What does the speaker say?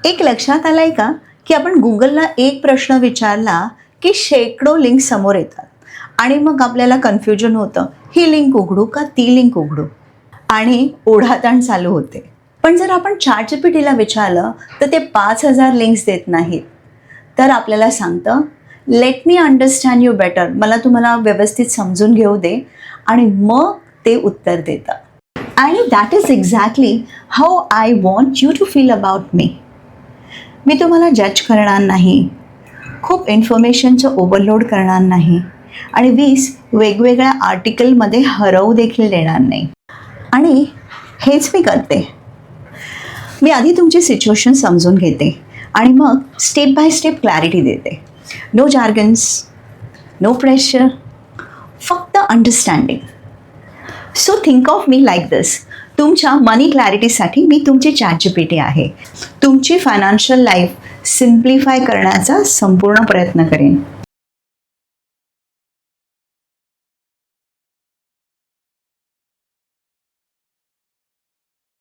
एक लक्षात आलंय का की आपण गुगलला एक प्रश्न विचारला की शेकडो लिंक समोर येतात आणि मग आपल्याला कन्फ्युजन होतं, ही लिंक उघडू का ती लिंक उघडू, आणि ओढाताण चालू होते. पण जर आपण ChatGPTला विचारलं तर ते 5,000 लिंक्स देत नाहीत, तर आपल्याला सांगतं let me understand you better, मला तुम्हाला व्यवस्थित समजून घेऊ दे, आणि मग ते उत्तर देतं. आणि that is exactly how I want you to feel about me. मी तुम्हाला जज करणार नाही, खूप इन्फॉर्मेशनचं ओव्हरलोड करणार नाही, आणि 20 वेगवेगळ्या आर्टिकलमध्ये हरवू देखील देणार नाही. आणि हेच मी करते. मी आधी तुमची सिच्युएशन समजून घेते आणि मग स्टेप बाय स्टेप क्लॅरिटी देते. नो जार्गन्स, नो प्रेशर, फक्त understanding. So think of me like this. तुमच्या मनी क्लॅरिटीसाठी मी तुमची ChatGPT आहे. तुमची फायनान्शियल लाईफ सिम्प्लिफाय करण्याचा संपूर्ण प्रयत्न करेन.